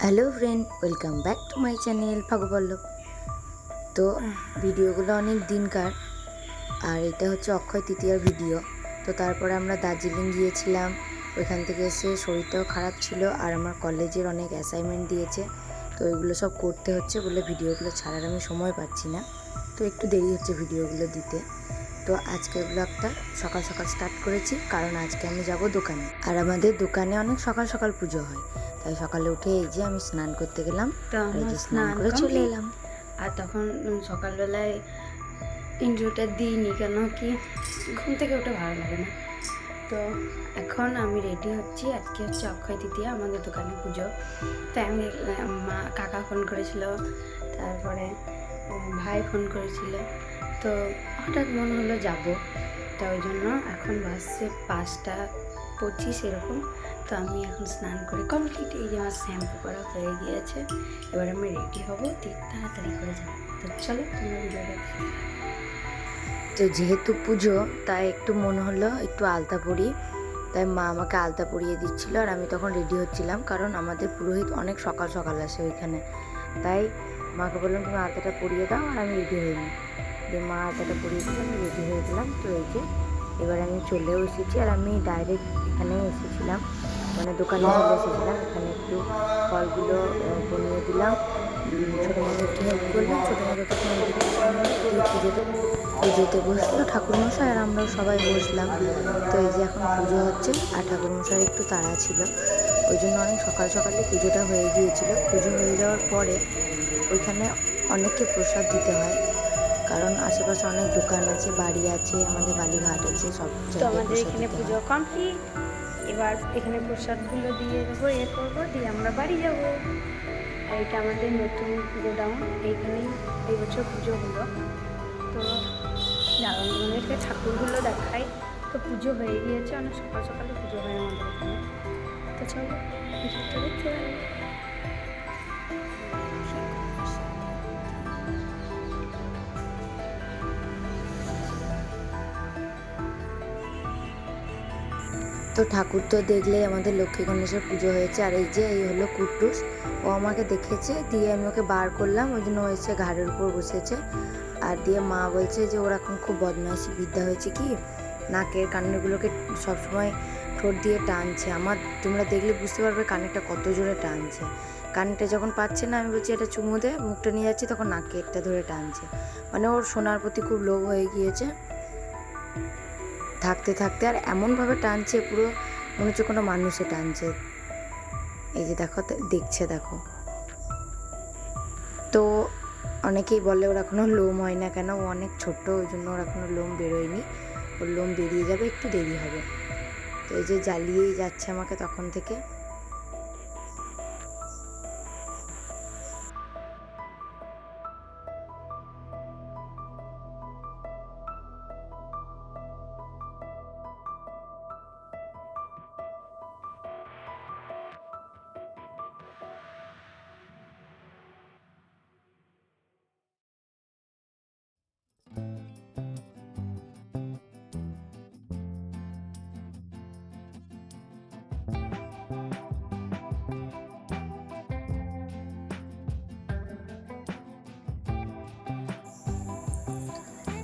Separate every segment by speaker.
Speaker 1: Hello friend, welcome back to my channel Fagupallab. তো ভিডিওগুলো অনেক দিনকার, আর এটা হচ্ছে অক্ষয় তৃতীয়ার ভিডিও। তো তারপরে আমরা দার্জিলিং গিয়েছিলাম। ওইখান থেকে এসে শরীরটাও খারাপ ছিল, আর আমার কলেজের অনেক অ্যাসাইনমেন্ট দিয়েছে, তো ওইগুলো সব করতে হচ্ছে বলে ভিডিওগুলো ছাড়ার আমি সময় পাচ্ছি না, তো একটু দেরি হচ্ছে ভিডিওগুলো দিতে। তো আজকের ব্লগটা সকাল সকাল স্টার্ট করেছি, কারণ আজকে আমি যাব দোকানে, আর আমাদের দোকানে অনেক সকাল সকাল পুজো হয়। তাই সকালে উঠে এই যে আমি স্নান করতে গেলাম, এই যে স্নান করে চলে এলাম।
Speaker 2: আর তখন সকালবেলায় ইন্টারভিউটা দিইনি, কেন কি ঘুম থেকে উঠে ভালো লাগে না। তো এখন আমি রেডি হচ্ছি। আজকে হচ্ছে অক্ষয় তৃতীয়া, আমাদের দোকানে পুজো। তাই আমি মা কাকা ফোন করেছিল, তারপরে ভাই ফোন করেছিল। তো হঠাৎ মনে হলো যাব, তো ওই জন্য এখন বাসে 5:25 এরকম। তো আমি এখন স্নান করে কমপ্লিট, এই যে আমার শ্যাম্পু করা হয়ে গিয়েছে। এবার আমি রেডি হবো, তাড়াতাড়ি করে যাবো। তো চলো তোমরা ভিডিওটা দেখো।
Speaker 1: তো যেহেতু পুজো, তাই একটু মনে হলো একটু আলতা পরি, তাই মা আমাকে আলতা পরিয়ে দিচ্ছিল, আর আমি তখন রেডি হচ্ছিলাম, কারণ আমাদের পুরোহিত অনেক সকাল সকাল আসে ওইখানে। তাই মাকে বললাম তুমি আলতাটা পরিয়ে দাও, আর আমি রেডি হয়ে নিই। যে মা আলতাটা পরিয়ে দিলে আমি রেডি হয়ে গেলাম। তো এই যে এবার আমি চলেও এসেছি, আর আমি ডাইরেক্ট এখানে এসেছিলাম, মানে দোকানে চলে এসেছিলাম। এখানে একটু ফলগুলো বনিয়ে দিলাম, ছোটো মাকে একটু হেল্প করলাম। ছোটো মাকে তখন পুজোতে বসলো ঠাকুরমশাই, আর আমরাও সবাই বসলাম। তো এই যে এখন পুজো হচ্ছে, আর ঠাকুরমশাই একটু তাড়া ছিল, ওই জন্য অনেক সকাল সকালে পুজোটা হয়ে গিয়েছিল। পুজো হয়ে যাওয়ার পরে ওইখানে অনেককে প্রসাদ দিতে হয়, কারণ আশেপাশে অনেক দোকান আছে, বাড়ি আছে, আমাদের বালিঘাট আছে, সব
Speaker 2: তো আমাদের এখানে পুজো কমপ্লিট। এবার এখানে প্রসাদগুলো দিয়ে দেবো, এ করবো, দিয়ে আমরা বাড়ি যাবো। আর এটা আমাদের নতুন গোডাউন, এইখানেই এই বছর পুজো হলো। তো আমাদেরকে ঠাকুরগুলো দেখাই। তো পুজো হয়ে গিয়েছে, অনেক সকাল সকালে পুজো হয় আমাদের এখানে। তো চলো পুজোটা দেখতে পারি।
Speaker 1: তো ঠাকুর তো দেখলেই আমাদের লক্ষ্মী গণেশের পুজো হয়েছে। আর এই যে এই হলো কুট্টুস, ও আমাকে দেখেছে, দিয়ে আমি ওকে বার করলাম, ওই জন্য ও এসে ঘাড়ের উপর বসেছে। আর দিয়ে মা বলছে যে ওর এখন খুব বদমাইশি বিদ্যা হয়েছে, কি নাকের কানেরগুলোকে সবসময় ঠোঁট দিয়ে টানছে। আমার তোমরা দেখলে বুঝতে পারবে কানেরটা কত জোরে টানছে। কানেরটা যখন পাচ্ছে না, আমি বলছি এটা চুমু দে, মুখটা নিয়ে যাচ্ছি, তখন নাকেরটা ধরে টানছে। মানে ওর সোনার প্রতি খুব লোভ হয়ে গিয়েছে থাকতে থাকতে, আর এমনভাবে টানছে পুরো মনে হচ্ছে কোনো মানুষে টানছে। এই যে দেখো, দেখছে দেখো। তো অনেকেই বলে ওর এখনও লোম হয় না কেন, ও অনেক ছোট্ট, ওই জন্য ওর এখনও লোম বেরোয়নি। ওর লোম বেরিয়ে যাবে, একটু দেরি হবে। তো এই যে জ্বালিয়েই যাচ্ছে আমাকে তখন থেকে।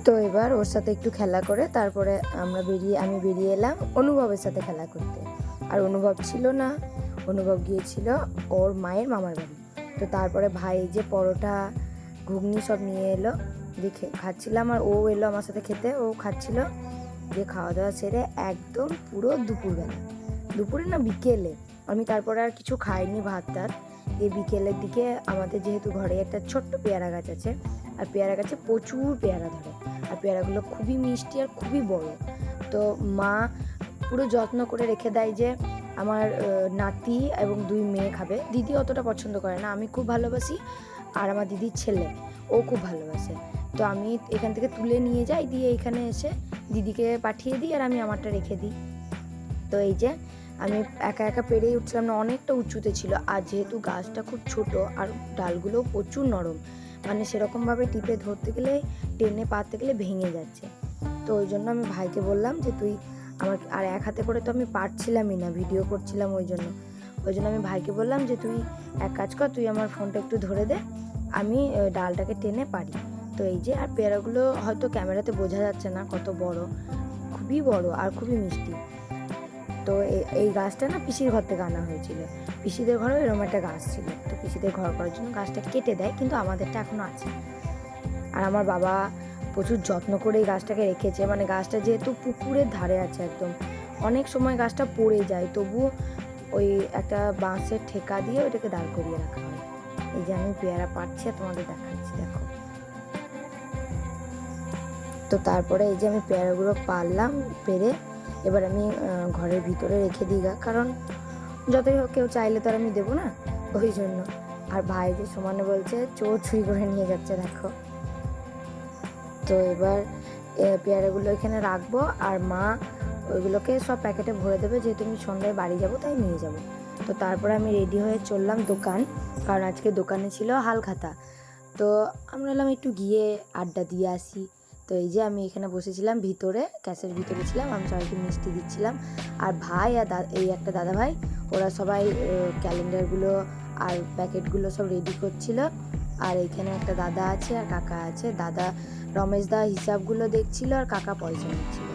Speaker 1: তো এবার ওর সাথে একটু খেলা করে তারপরে আমি বেরিয়ে এলাম অনুভবের সাথে খেলা করতে। আর অনুভব ছিল না, অনুভব গিয়েছিল ওর মায়ের মামার বাড়ি। তো তারপরে ভাই যে পরোটা ঘুগনি সব নিয়ে এলো, দিয়ে খাচ্ছিলাম, আর ও এলো আমার সাথে খেতে, ও খাচ্ছিল। দিয়ে খাওয়া দাওয়া সেরে একদম পুরো দুপুরে না বিকেলে, আমি তারপরে আর কিছু খাইনি ভাত টাত। দিয়ে বিকেলের দিকে আমাদের যেহেতু ঘরে একটা ছোট্ট পেয়ারা গাছ আছে, আর পেয়ারা গাছে প্রচুর পেয়ারা ধরে, আর পেয়ারাগুলো খুবই মিষ্টি আর খুবই বড়। তো মা পুরো যত্ন করে রেখে দেয় যে আমার নাতি এবং 2 মেয়ে খাবে। দিদি অতটা পছন্দ করে না, আমি খুব ভালোবাসি, আর আমার দিদির ছেলে ও খুব ভালোবাসে। তো আমি এখান থেকে তুলে নিয়ে যাই, দিয়ে এখানে এসে দিদিকে পাঠিয়ে দিই, আর আমি আমারটা রেখে দিই। তো এই যে আমি একা একা পেরেই উঠছিলাম না, অনেকটা উঁচুতে ছিল, আর যেহেতু গাছটা খুব ছোট আর ডালগুলো প্রচুর নরম, মানে সেরকমভাবে টিপে ধরতে গেলে, টেনে পারতে গেলে ভেঙে যাচ্ছে। তো ওই জন্য আমি ভাইকে বললাম যে তুই আমার, আর এক হাতে করে তো আমি পারছিলামই না, ভিডিও করছিলাম, ওই জন্য ওই জন্য আমি ভাইকে বললাম যে তুই এক কাজ কর, তুই আমার ফোনটা একটু ধরে দে, আমি ডালটাকে টেনে পারি। তো এই যে, আর পেয়ারাগুলো হয়তো ক্যামেরাতে বোঝা যাচ্ছে না কত বড়, খুবই বড় আর খুবই মিষ্টি। তো এই গাছটা না পিসির ঘর থেকে আনা হয়েছিল, পিসিদের ঘরেও এরকম একটা গাছ ছিল, তো পিসিদের ঘর করার জন্য গাছটা কেটে দেয়, কিন্তু আমাদেরটা এখনও আছে। আর আমার বাবা প্রচুর যত্ন করে এই গাছটাকে রেখেছে, মানে গাছটা যেহেতু পুকুরের ধারে আছে একদম, অনেক সময় গাছটা পড়ে যায়, তবু ওই একটা বাঁশের ঠেকা দিয়ে ওইটাকে দাঁড় করিয়ে রাখা হয়। এই যে আমি পেয়ারা পাড়ছি আর তোমাদের দেখাচ্ছি, দেখো। তো তারপরে এই যে আমি পেয়ারাগুলো পারলাম, পেরে এবার আমি ঘরের ভিতরে রেখে দিই গা, কারণ যতই হোক কেউ চাইলে তো আর আমি দেবো না, ওই জন্য। আর ভাই যে সমানে বলছে চোর চুরি করে নিয়ে যাচ্ছে, দেখো। তো এবার পেয়ারাগুলো এখানে রাখবো, আর মা ওইগুলোকে সব প্যাকেটে ভরে দেবে, যেহেতু আমি সন্ধ্যায় বাড়ি যাব তাই নিয়ে যাব। তো তারপরে আমি রেডি হয়ে চললাম দোকান, কারণ আজকে দোকানে ছিল হালখাতা। তো আমরা বললাম একটু গিয়ে আড্ডা দিয়ে আসি। তো এই যে আমি এখানে বসেছিলাম ভিতরে, ক্যাশের ভিতরে ছিলাম, আমি সবাইকে মিষ্টি দিচ্ছিলাম। আর ভাই আর এই একটা দাদা ভাই, ওরা সবাই ক্যালেন্ডারগুলো আর প্যাকেটগুলো সব রেডি করছিল। আর এখানে একটা দাদা আছে আর কাকা আছে, দাদা রমেশ দা হিসাবগুলো দেখছিল আর কাকা পয়সা নিচ্ছিল।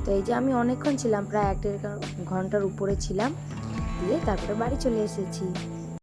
Speaker 1: তো এই যে আমি অনেকক্ষণ ছিলাম, প্রায় 1.5 ঘন্টার উপরে ছিলাম, দিয়ে তারপরে বাড়ি চলে এসেছি।